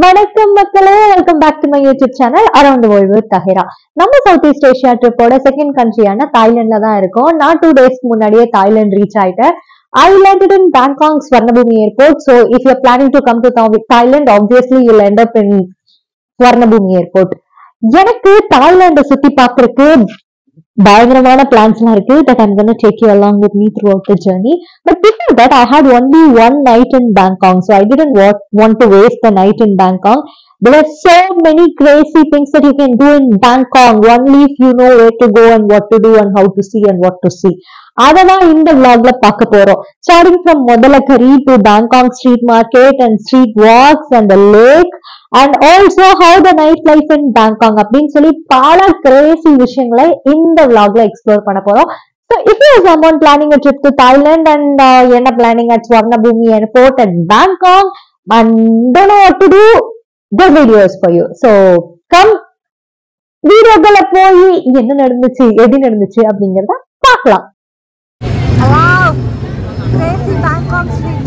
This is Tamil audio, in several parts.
வணக்கம் மக்களே, welcome back to my YouTube channel around the world with Tahira. நம்ம சவுத் ஈஸ்ட் ஏஷியா ட்ரிப்போட செகண்ட் கண்ட்ரியான தாய்லாந்துல தான் இருக்கோம். நான் 2 days முன்னாடியே தாய்லாந்து ரீச் ஆயிட்டேன். I landed in Bangkok Swarnabhumi Airport. So if you're planning to come to Thailand, obviously you'll end up in Swarnabhumi Airport. எனக்கு தாய்லாண்டை சுத்தி பார்க்கறதுக்கு பயங்கரமான பிளான்ஸ் எல்லாம் இருக்கு that I'm going to take you along with me throughout the journey. But before that, I had only one night in Bangkok, so I didn't want to waste the night in Bangkok. There are so many crazy things that you can do in Bangkok only if you know where to go and what to do and how to see and what to see. அததான் இந்த vlogல பார்க்க போறோம். Starting from Modalakari to Bangkok street market and street walks and the lake and also how the night life in Bangkok அப்படின்னு சொல்லி பல crazy விஷயங்களை இந்த vlogல எக்ஸ்ப்ளோர் பண்ண போறோம். So if you are someone planning a trip to Thailand and என்ன planning at Swarnabhumi Airport and Bangkok and don't know what to do, the video is for you. So come வீடியோக்குள்ள போய் என்ன நடந்துச்சு எது நடந்துச்சு அப்படிங்கறத பார்க்கலாம். Wow, crazy Bangkok street.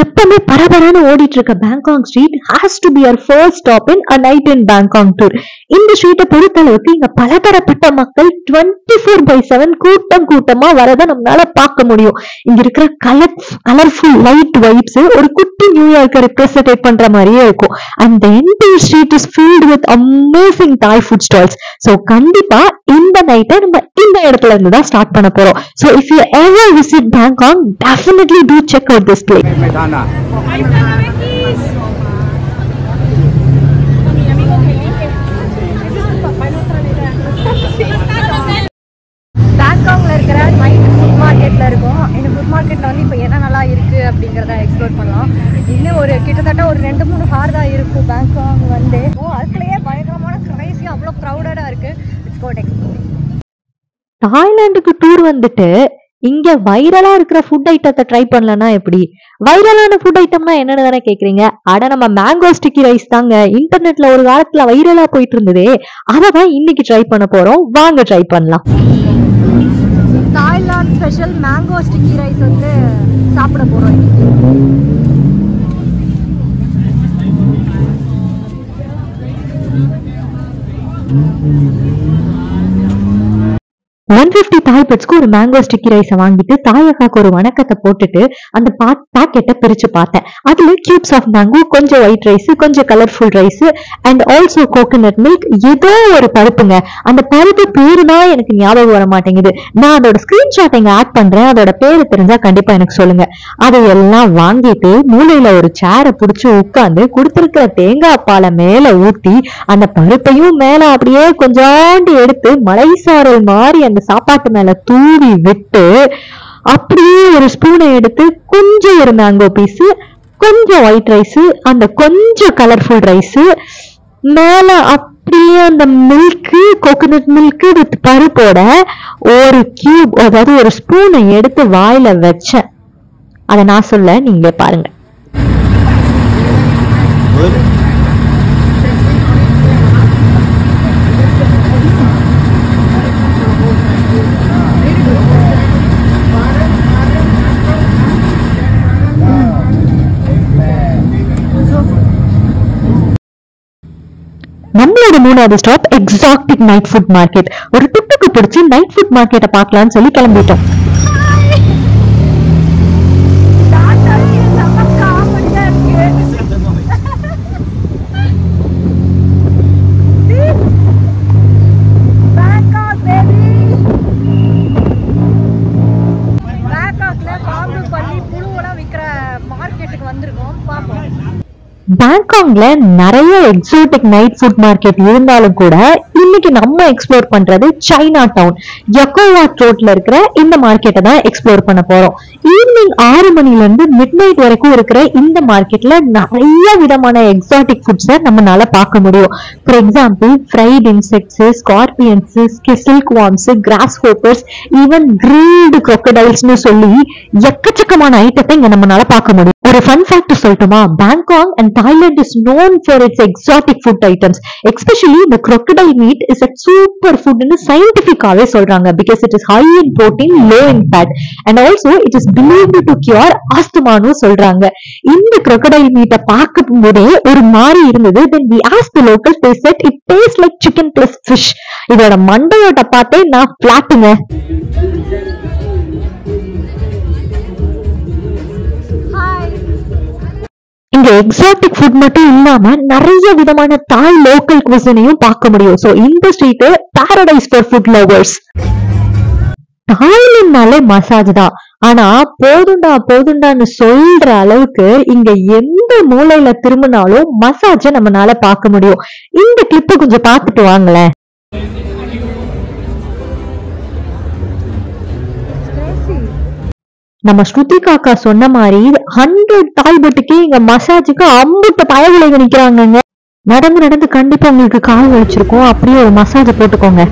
எப்பவுமே பரபரன்னு ஓடிட்டு இருக்க Bangkok street has to be our first stop in a night in Bangkok tour. இந்த ஸ்ட்ரீட்டை பொறுத்த அளவுக்கு இங்க பலதரப்பட்ட மக்கள் 24/7 கூட்டமா வரதை நம்மளால பார்க்க முடியும். இங்க இருக்கிற கலர்ஃபுல் லைட் வைப்ஸ் ஒரு குட்டி நியூயார்க்கை ரெப்ரசன்ட் பண்ற மாதிரியே இருக்கும். And the entire street is filled with amazing தாய் ஃபுட் ஸ்டால்ஸ். ஸோ கண்டிப்பா இந்த நைட்டை நம்ம இந்த இடத்துல இருந்து தான் ஸ்டார்ட் பண்ண போறோம். So if you ever visit Bangkok, definitely do check out this place. பேங்காக்ல இருக்கிற நைட் ஃபுட் மார்க்கெட்ல இருக்கும். இந்த ஃபுட் மார்க்கெட்ல வந்து இப்போ என்ன நல்லா இருக்கு அப்படிங்கிறத எக்ஸ்ப்ளோர் பண்ணலாம். இன்னும் கிட்டத்தட்ட ஒரு 2-3 ஹார் தான் இருக்கும் பேங்காக் வந்து. அதுக்குள்ளேயே பயங்கரமான கிரைசி, அவ்வளோ க்ரௌடடா இருக்கு. It's got exploring. தாய்லாந்துக்கு டூர் வந்துட்டு இங்க வைரலா இருக்கிற ஃபுட் ஐட்டத்தை ட்ரை பண்ணலன்னா எப்படி? வைரலான ஃபுட் ஐட்டம்னா என்னன்னு தானே கேக்குறீங்க? அட நம்ம மேங்கோ ஸ்டிக்கி ரைஸ் தாங்க. இன்டர்நெட்ல ஒரு காலத்துல வைரலா போயிட்டு இருந்ததே, அததான் இன்னைக்கு ட்ரை பண்ண போறோம். வாங்க ட்ரை பண்ணலாம். Thailand special mango sticky rice வந்து சாப்பிட போறோம் இன்னைக்கு. 150 தாய் பெட்ஸ்க்கு ஒரு மேங்கோ ஸ்டிக்கி ரைஸை வாங்கிட்டு தாயக்காக்கு ஒரு வணக்கத்தை போட்டுட்டு அந்த பாக்கெட்டை பிரிச்சு பார்த்தேன். அதுல கியூப்ஸ் ஆஃப் மேங்கோ, கொஞ்சம் ஒயிட் ரைஸ், கொஞ்சம் colourful rice and also coconut milk, ஏதோ ஒரு பருப்புங்க. அந்த பருப்பு பேரு தான் எனக்கு ஞாபகம் வர மாட்டேங்குது. நான் அதோட ஸ்கிரீன்ஷாட் இங்க ஆட் பண்றேன். அதோட பேரு தெரிஞ்சா கண்டிப்பா எனக்கு சொல்லுங்க. அதையெல்லாம் வாங்கிட்டு மூலையில ஒரு சேரை பிடிச்சு உட்காந்து கொடுத்திருக்கிற தேங்காய் பாலை மேல ஊத்தி அந்த பருப்பையும் மேல அப்படியே கொஞ்சோண்டு எடுத்து மலைசாரல் மாதிரி அந்த சாப்பாட்டு மேல தூவி விட்டு அப்படியே ஒரு ஸ்பூனை எடுத்து கொஞ்சம் ஒரு மேங்கோ பீஸ், கொஞ்சம் ஒயிட் ரைஸ், அந்த கொஞ்சம் கலர்ஃபுல் ரைஸ் மேல அப்படியே அந்த மில்க், கோகோனட் மில்க் வித் பருப்போட ஒரு கியூப், அதாவது ஒரு ஸ்பூனை எடுத்து வாயில வச்சேன். அதை நான் சொல்ல, நீங்களே பாருங்க. நம்மளோட 3வது stop exotic night food market. ஒரு டுக்கு பிடிச்சி நைட் ஃபுட் மார்க்கெட்டை பார்க்கலாம்னு சொல்லி கிளம்பிட்டோம். பேங்காக்ல நிறைய எக்ஸோட்டிக் நைட் ஃபுட் மார்க்கெட் இருந்தாலும் கூட இன்னைக்கு நம்ம எக்ஸ்ப்ளோர் பண்றது சைனா டவுன் யக்கோவாட் ரோட்ல இருக்கிற இந்த மார்க்கெட்டை தான் எக்ஸ்ப்ளோர் பண்ண போறோம். ஈவினிங் 6 மணில இருந்து மிட் நைட் வரைக்கும் இருக்கிற இந்த மார்க்கெட்ல நிறைய விதமான எக்ஸாட்டிக் ஃபுட்ஸை நம்மளால பார்க்க முடியும். For example fried insects, scorpions, silkworms, grasshoppers, even grilled crocodiles சொல்லி எக்கச்சக்கமான ஐட்டத்தை இங்க நம்மளால பார்க்க முடியும். ஒரு ஃபன் ஃபேக்ட் சொல்லட்டுமா, Bangkok and Thailand is known for its exotic food items. Especially இந்த crocodile meat is a super ஃபுட்னு சயின்டிபிக்காவே சொல்றாங்க. Because it is high in protein, low in fat and also it is believed to cure ஆஸ்துமானு சொல்றாங்க. இந்த crocodile மீட்டை பார்க்கும் போதே ஒரு மாதிரி இருந்தது. தென் we asked the locals, they said it tastes like chicken plus fish. இதோட மண்டையோட பார்த்தே நான் பிளாட்டுங்க. இங்க எக்ஸாட்டிக் ஃபுட் மட்டும் இல்லாம நிறைய விதமான தாய் லோக்கல் குசினையும் பார்க்க முடியும். சோ இந்த street paradise for food lovers. தாய்லாந்துனாலே மசாஜ் தான், ஆனா போதுண்டான்னு சொல்ற அளவுக்கு இங்க எந்த மூலையில திரும்பினாலும் மசாஜ நம்மளால பார்க்க முடியும். இந்த கிளிப்பை கொஞ்சம் பார்த்துட்டு வாங்களேன். நம்ம ஸ்ருதி காக்கா சொன்ன மாதிரி 100 தாய்பட்டுக்கே இங்க மசாஜுக்கு 50 பயவிலைங்க நிக்கிறாங்க. நடந்து கண்டிப்பா உங்களுக்கு கால் வலிச்சிருக்கும், அப்படியே ஒரு மசாஜ் போட்டுக்கோங்க.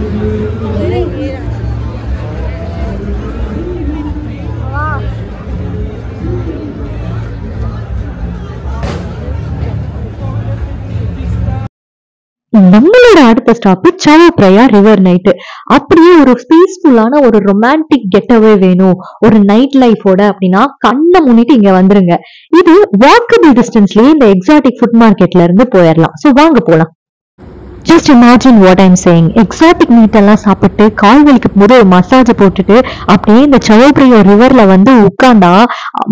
நம்மளோட அடுத்த ஸ்டாப் சவோ பிரயா ரிவர் நைட். அப்படியே ஒரு பீஸ்ஃபுல்லான ஒரு ரொமான்டிக் கெட்டவே வேணும் ஒரு நைட் லைஃபோட அப்படின்னா கண்ணை முன்னிட்டு இங்க வந்துருங்க. இது வாக்கபிள் டிஸ்டன்ஸ்லயே இந்த எக்ஸாட்டிக் ஃபுட் மார்க்கெட்ல இருந்து போயிடலாம். சோ வாங்க போலாம். Just imagine what I'm saying. Exotic meet எல்லாம் சாப்பிட்டு கால் வலிக்கும் போது ஒரு மசாஜ் போட்டுட்டு அப்படியே இந்த சவோப்ரியோ ரிவர்ல வந்து உட்கார்ந்தா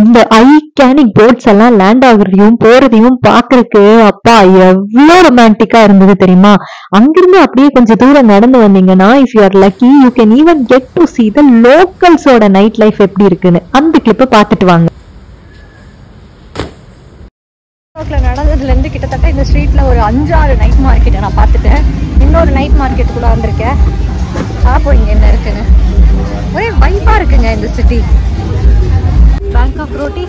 இந்த ஐகானிக் போட்ஸ் எல்லாம் லேண்ட் ஆகுறதையும் போறதையும் பாக்குறதுக்கு அப்பா எவ்வளவு ரொமான்டிக்கா இருந்தது தெரியுமா. அங்கிருந்து அப்படியே கொஞ்சம் தூரம் நடந்து வந்தீங்கன்னா if you are lucky you can even get to see the localsோட நைட் லைஃப் எப்படி இருக்குன்னு. அந்த கிளிப்பை பார்த்துட்டு வாங்க. நடந்ததுல இருந்து கிட்டத்தட்ட இந்த ஸ்ட்ரீட்ல ஒரு 5-6 நைட் மார்க்கெட்டை நான் பார்த்துட்டேன். இன்னொரு நைட் மார்க்கெட்டுக்குள்ள வந்திருக்கேன். பார்ப்போம் இங்க என்ன இருக்குன்னு. ஒரே வைப்பா இருக்குங்க இந்த சிட்டி. பேங்காக் ரோட்டி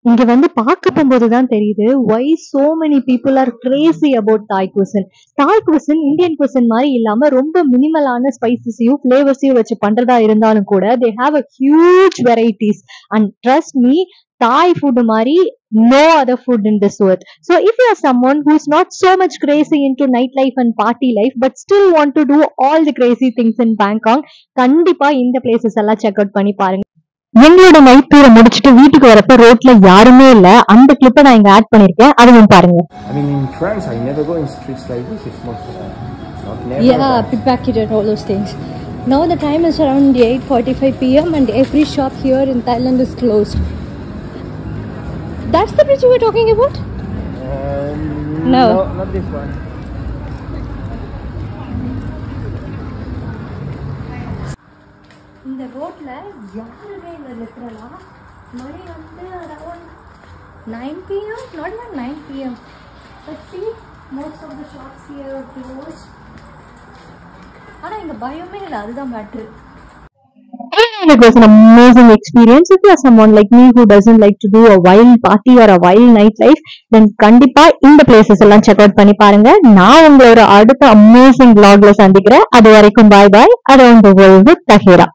இங்க வந்து பார்க்க போகும்போதுதான் தெரியுது why so many people are crazy about Thai cuisine. Thai cuisine Indian cuisine மாதிரி இல்லாம ரொம்ப மினிமலான ஸ்பைசஸையும் ஃபிளேவர்ஸையும் வச்சு பண்றதா இருந்தாலும் கூட they have a huge varieties and trust me Thai food மாதிரி no other food in this earth. So if you are someone who is not so much crazy into nightlife and party life but still want to do all the crazy things in Bangkok, கண்டிப்பா இந்த பிளேசஸ் எல்லாம் செக் அவுட் பண்ணி பாருங்க. எங்களோட நைட் டூரை முடிச்சுட்டு வீட்டுக்கு வரப்ப ரோட்ல யாருமே இல்ல. அந்த கிளிப்பை நான் இங்க ஆட் பண்ணிருக்கேன், அதுவும் பாருங்க. I mean in France I never go in streets like this. It's not never. Yeah, pickpocket and all those things. Now the time is around 8:45 p.m. and every shop here in Thailand is closed. That's the bridge you were talking about? No, not this one. இந்த ரோட்ல யாருமே இல்லை லிட்டரலா. மணி வந்து around 9 p.m. not even 9 p.m. but see most of the shops here are closed. ஆனா இங்க பயமே இல்லை, அதுதான் matter. It was an amazing experience. If you are someone like me who doesn't like to do a wild party or a wild nightlife, then கண்டிப்பா இந்த places எல்லாம் check out பண்ணி பாருங்க. நான் உங்களோட அடுத்த amazing vlogல சந்திக்கிறேன். அது வரைக்கும் bye bye. Around the world with Tahira.